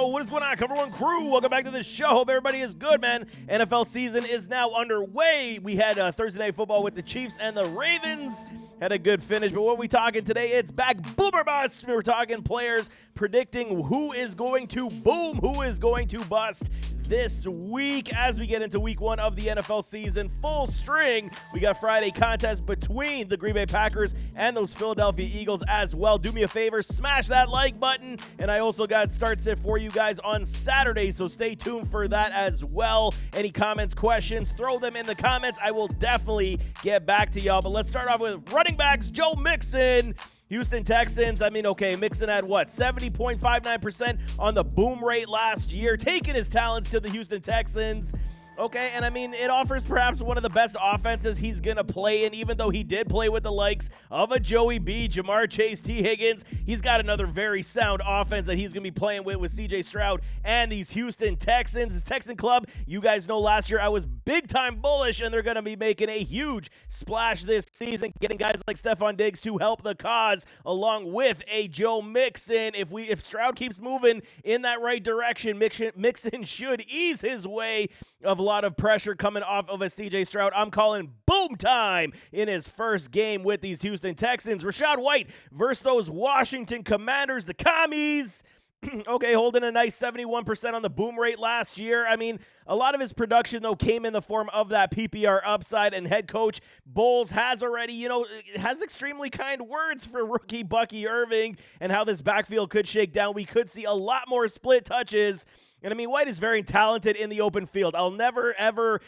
Yo, what is going on, Cover One crew? Welcome back to the show. Hope everybody is good, man. NFL season is now underway. We had Thursday Night Football with the Chiefs and the Ravens. Had a good finish, but what are we talking today? It's back boomer bust. We're talking players predicting who is going to boom, who is going to bust this week as we get into week one of the NFL season. Full string. We got Friday contest between the Green Bay Packers and those Philadelphia Eagles as well. Do me a favor, smash that like button. And I also got start sit for you guys on Saturday, so stay tuned for that as well. Any comments, questions, throw them in the comments. I will definitely get back to y'all. But let's start off with running backs. Joe Mixon. Houston Texans, Mixon had 70.59% on the boom rate last year, taking his talents to the Houston Texans. Okay, and it offers perhaps one of the best offenses he's going to play in, even though he did play with the likes of a Joey B, Jamar Chase, T. Higgins. He's got another very sound offense that he's going to be playing with C.J. Stroud and these Houston Texans. His Texan club, you guys know last year I was big-time bullish, and they're going to be making a huge splash this season, getting guys like Stephon Diggs to help the cause, along with a Joe Mixon. If Stroud keeps moving in that right direction, Mixon should ease his way of a lot of pressure coming off of a C.J. Stroud. I'm calling boom time in his first game with these Houston Texans. Rachaad White versus those Washington Commanders, the Commies. Okay, holding a nice 71% on the boom rate last year. A lot of his production, though, came in the form of that PPR upside, and head coach Bowles has already, has extremely kind words for rookie Bucky Irving and how this backfield could shake down. We could see a lot more split touches. And White is very talented in the open field. I'll never, ever,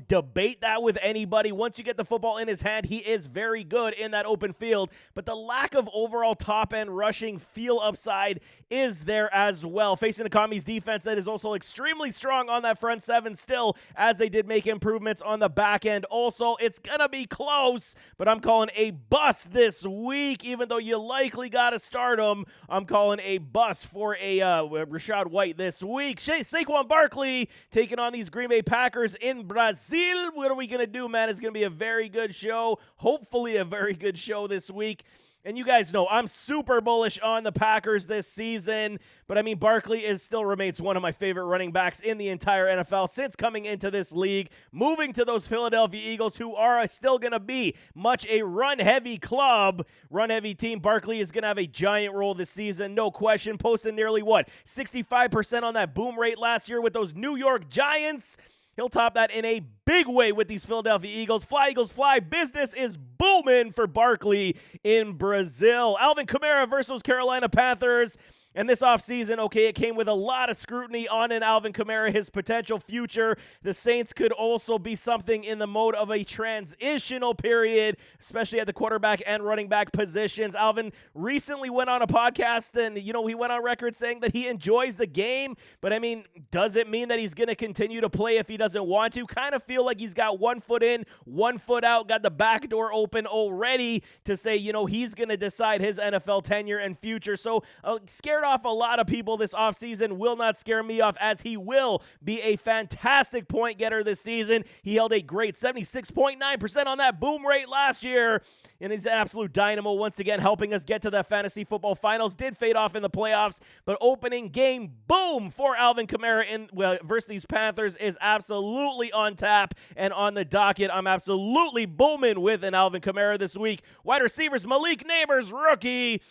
debate that with anybody. Once you get the football in his hand, he is very good in that open field. But the lack of overall top-end rushing feel upside is there as well. Facing the Commies defense that is also extremely strong on that front seven still, as they did make improvements on the back end. Also, it's going to be close, but I'm calling a bust this week. Even though you likely got to start him, I'm calling a bust for a Rachaad White this week. Saquon Barkley taking on these Green Bay Packers in Brazil. What are we going to do, man? It's going to be a very good show. Hopefully a very good show this week. And you guys know I'm super bullish on the Packers this season. But Barkley still remains one of my favorite running backs in the entire NFL since coming into this league. Moving to those Philadelphia Eagles, who are still going to be much a run-heavy club, run-heavy team. Barkley is going to have a giant role this season, no question. Posting nearly 65% on that boom rate last year with those New York Giants. He'll top that in a big way with these Philadelphia Eagles. Fly, Eagles, fly. Business is booming for Barkley in Brazil. Alvin Kamara versus Carolina Panthers. And this offseason, it came with a lot of scrutiny on an Alvin Kamara, his potential future. The Saints could also be something in the mode of a transitional period, especially at the quarterback and running back positions. Alvin recently went on a podcast and, he went on record saying that he enjoys the game. But, does it mean that he's going to continue to play if he doesn't want to? Kind of feel like he's got 1 foot in, 1 foot out, got the back door open already to say, he's going to decide his NFL tenure and future. So, scared off a lot of people this offseason, will not scare me off, as he will be a fantastic point getter this season. He held a great 76.9% on that boom rate last year, and he's an absolute dynamo once again, helping us get to the fantasy football finals. Did fade off in the playoffs, but opening game, boom, for Alvin Kamara versus these Panthers is absolutely on tap and on the docket. I'm absolutely booming with an Alvin Kamara this week. Wide receivers, Malik Neighbors, rookie.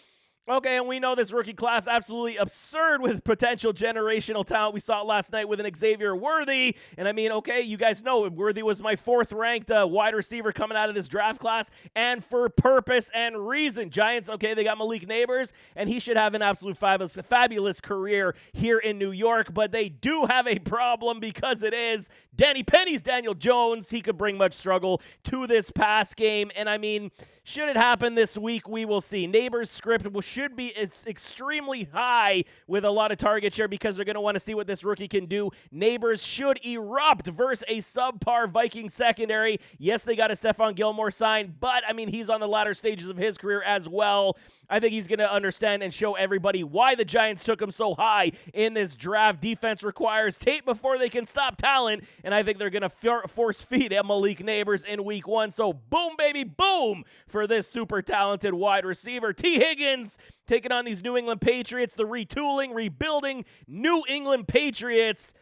Okay, and we know this rookie class absolutely absurd with potential generational talent. We saw it last night with an Xavier Worthy. And you guys know Worthy was my 4th-ranked wide receiver coming out of this draft class. And for purpose and reason. Giants, they got Malik Neighbors, and he should have an absolute fabulous career here in New York. But they do have a problem, because it is Danny Penny's Daniel Jones. He could bring much struggle to this pass game. And should it happen this week, we will see. Neighbors' script should be extremely high with a lot of target share, because they're going to want to see what this rookie can do. Neighbors should erupt versus a subpar Viking secondary. Yes, they got a Stephon Gilmore sign, but he's on the latter stages of his career as well. I think he's going to understand and show everybody why the Giants took him so high in this draft. Defense requires tape before they can stop talent, and I think they're going to force feed at Malik Neighbors in week 1. So boom, baby, boom for this super talented wide receiver. T. Higgins taking on these New England Patriots, the retooling, rebuilding New England Patriots.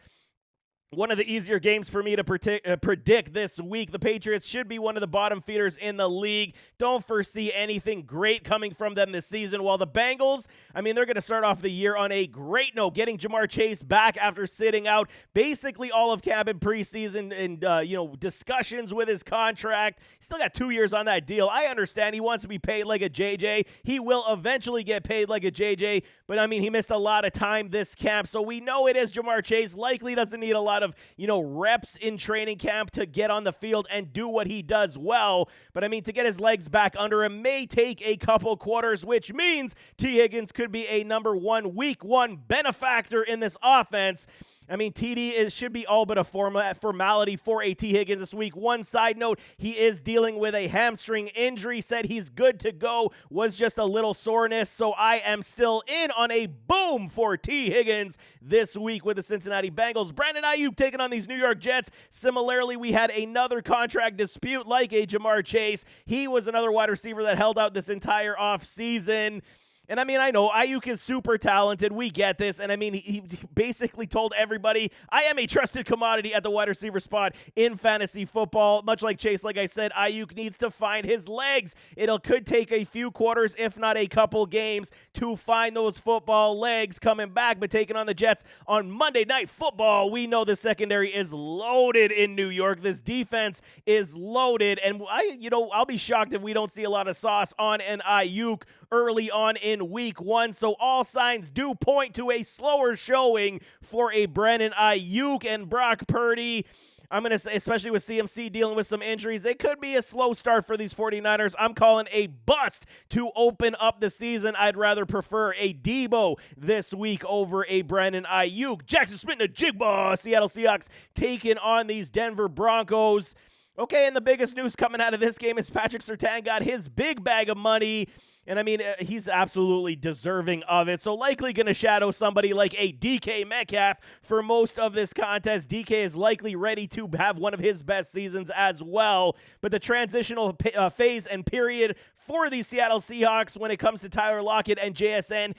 One of the easier games for me to predict this week. The Patriots should be one of the bottom feeders in the league. Don't foresee anything great coming from them this season. While the Bengals, they're going to start off the year on a great note, getting Jamar Chase back after sitting out basically all of camp in preseason and, discussions with his contract. He's still got 2 years on that deal. I understand he wants to be paid like a JJ. He will eventually get paid like a JJ, but, he missed a lot of time this camp, so we know it is Jamar Chase. Likely doesn't need a lot of reps in training camp to get on the field and do what he does well. But to get his legs back under him may take a couple quarters, which means T. Higgins could be a number one week one benefactor in this offense. TD should be all but a formality for a T. Higgins this week. One side note, he is dealing with a hamstring injury. Said he's good to go, was just a little soreness. So I am still in on a boom for T. Higgins this week with the Cincinnati Bengals. Brandon Ayuk taking on these New York Jets. Similarly, we had another contract dispute like a Jamar Chase. He was another wide receiver that held out this entire offseason. And I know Ayuk is super talented. We get this. And he basically told everybody, I am a trusted commodity at the wide receiver spot in fantasy football. Much like Chase, like I said, Ayuk needs to find his legs. Could take a few quarters, if not a couple games, to find those football legs coming back. But taking on the Jets on Monday Night Football, we know the secondary is loaded in New York. This defense is loaded. And I'll be shocked if we don't see a lot of sauce on an Ayuk early on in week one. So all signs do point to a slower showing for a Brandon Ayuk and Brock Purdy. I'm going to say, especially with CMC dealing with some injuries, it could be a slow start for these 49ers. I'm calling a bust to open up the season. I'd rather prefer a Debo this week over a Brandon Ayuk. Jackson Smith-Njigba, Seattle Seahawks taking on these Denver Broncos. Okay, and the biggest news coming out of this game is Patrick Surtain got his big bag of money. And he's absolutely deserving of it. So likely going to shadow somebody like a DK Metcalf for most of this contest. DK is likely ready to have one of his best seasons as well. But the transitional phase and period for the Seattle Seahawks when it comes to Tyler Lockett and JSN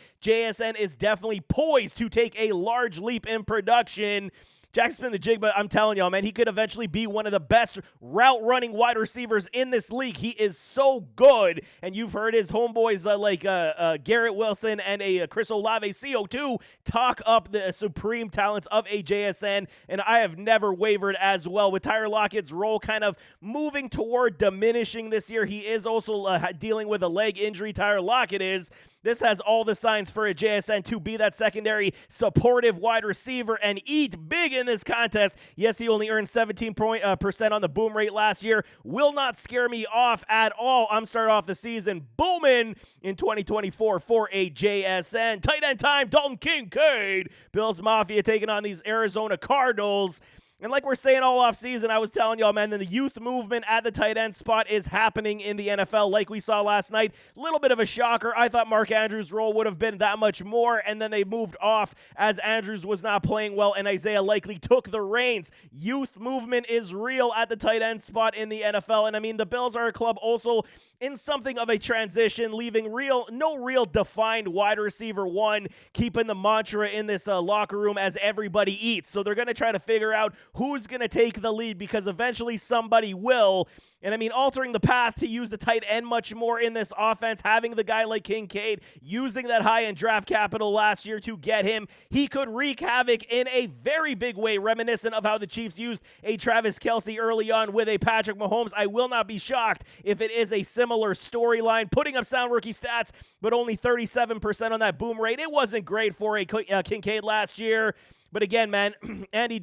is definitely poised to take a large leap in production. Jackson Smith-Njigba, I'm telling y'all, man, he could eventually be one of the best route-running wide receivers in this league. He is so good, and you've heard his homeboys like Garrett Wilson and Chris Olave CO2 talk up the supreme talents of a JSN, and I have never wavered as well. With Tyler Lockett's role kind of moving toward diminishing this year, he is also dealing with a leg injury. Tyler Lockett is. This has all the signs for a JSN to be that secondary supportive wide receiver and eat big in this contest. Yes, he only earned 17% on the boom rate last year. Will not scare me off at all. I'm starting off the season booming in 2024 for a JSN. Tight end time, Dalton Kincaid. Bills Mafia taking on these Arizona Cardinals. And like we're saying all offseason, I was telling y'all, man, the youth movement at the tight end spot is happening in the NFL like we saw last night. A little bit of a shocker. I thought Mark Andrews' role would have been that much more, and then they moved off as Andrews was not playing well, and Isaiah likely took the reins. Youth movement is real at the tight end spot in the NFL, and the Bills are a club also in something of a transition, leaving no real defined wide receiver one, keeping the mantra in this locker room as everybody eats. So they're going to try to figure out who's going to take the lead because eventually somebody will. And altering the path to use the tight end much more in this offense, having the guy like Kincaid, using that high-end draft capital last year to get him, he could wreak havoc in a very big way, reminiscent of how the Chiefs used a Travis Kelce early on with a Patrick Mahomes. I will not be shocked if it is a similar storyline, putting up sound rookie stats, but only 37% on that boom rate. It wasn't great for a Kincaid last year. But again, man, Andy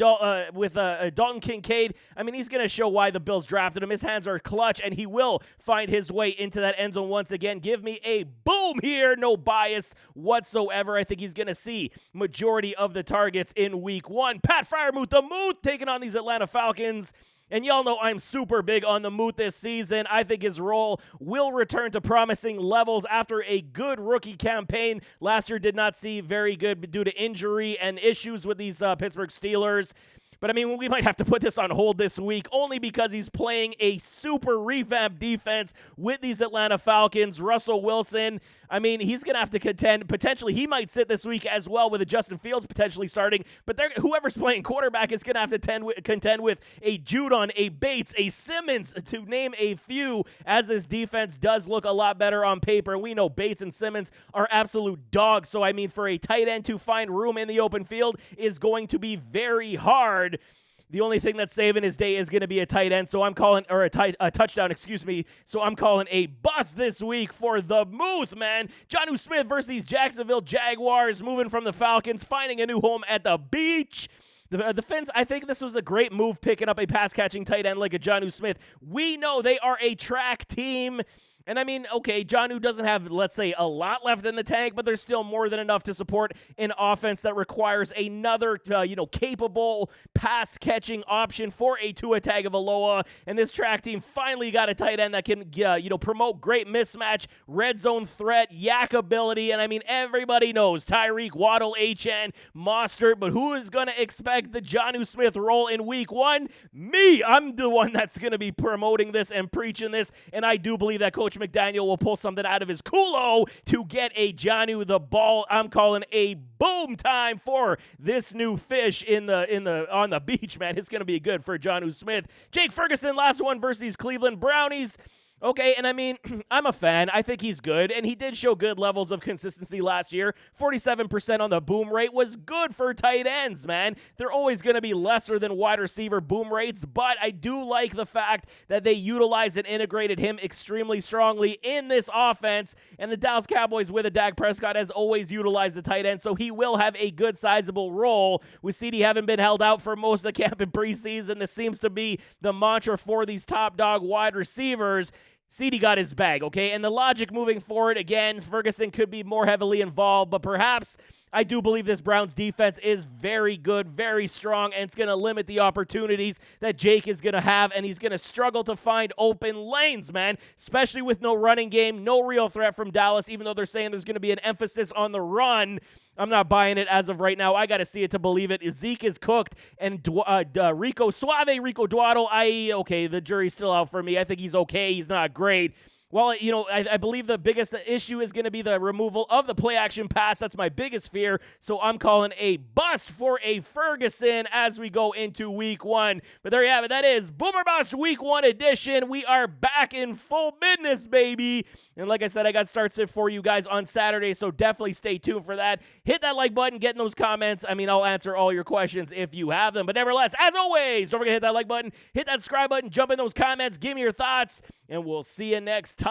with Dalton Kincaid, he's going to show why the Bills drafted him. His hands are clutch, and he will find his way into that end zone once again. Give me a boom here. No bias whatsoever. I think he's going to see majority of the targets in week one. Pat Freiermuth, the Muth, taking on these Atlanta Falcons. And y'all know I'm super big on the Muth this season. I think his role will return to promising levels after a good rookie campaign. Last year did not see very good due to injury and issues with these Pittsburgh Steelers. But, I mean, we might have to put this on hold this week only because he's playing a super revamped defense with these Atlanta Falcons. Russell Wilson, I mean, he's going to have to contend. Potentially, he might sit this week as well with a Justin Fields potentially starting. But whoever's playing quarterback is going to have to contend with a Judon, a Bates, a Simmons, to name a few, as this defense does look a lot better on paper. And we know Bates and Simmons are absolute dogs. So, I mean, for a tight end to find room in the open field is going to be very hard. The only thing that's saving his day is going to be a tight end, so I'm calling, or a touchdown, excuse me. So I'm calling a bust this week for the Muth, man. Jonnu Smith versus these Jacksonville Jaguars, moving from the Falcons, finding a new home at the beach. The Fins, I think this was a great move, picking up a pass-catching tight end like a Jonnu Smith. We know they are a track team. And I mean, okay, Jonnu doesn't have, let's say, a lot left in the tank, but there's still more than enough to support an offense that requires another, capable pass-catching option for a Tua Tagovailoa. And this track team finally got a tight end that can, promote great mismatch, red zone threat, yak ability. And I mean, everybody knows Tyreek, Waddle, HN, Mostert, but who is going to expect the Jonnu Smith role in week 1? Me. I'm the one that's going to be promoting this and preaching this, and I do believe that Coach McDaniel will pull something out of his culo to get a Jonnu the ball. I'm calling a boom time for this new fish on the beach, man. It's going to be good for Jonnu Smith. Jake Ferguson, last one versus Cleveland Brownies. Okay, and I mean, I'm a fan. I think he's good, and he did show good levels of consistency last year. 47% on the boom rate was good for tight ends, man. They're always going to be lesser than wide receiver boom rates, but I do like the fact that they utilized and integrated him extremely strongly in this offense, and the Dallas Cowboys with a Dak Prescott has always utilized the tight end, so he will have a good sizable role. With CD having been held out for most of the camp in preseason, this seems to be the mantra for these top dog wide receivers. CD got his bag, okay? And the logic moving forward, again, Ferguson could be more heavily involved, but perhaps I do believe this Browns defense is very good, very strong, and it's going to limit the opportunities that Jake is going to have, and he's going to struggle to find open lanes, man, especially with no running game, no real threat from Dallas, even though they're saying there's going to be an emphasis on the run. I'm not buying it as of right now. I got to see it to believe it. Zeke is cooked, and Rico Dwaddle, okay, the jury's still out for me. I think he's okay. He's not great. Well, I believe the biggest issue is going to be the removal of the play-action pass. That's my biggest fear, so I'm calling a bust for a Ferguson as we go into Week 1. But there you have it. That is Boomer Bust Week 1 edition. We are back in full business, baby. And like I said, I got starts it for you guys on Saturday, so definitely stay tuned for that. Hit that like button, get in those comments. I mean, I'll answer all your questions if you have them. But nevertheless, as always, don't forget to hit that like button, hit that subscribe button, jump in those comments, give me your thoughts, and we'll see you next time.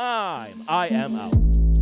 I am out.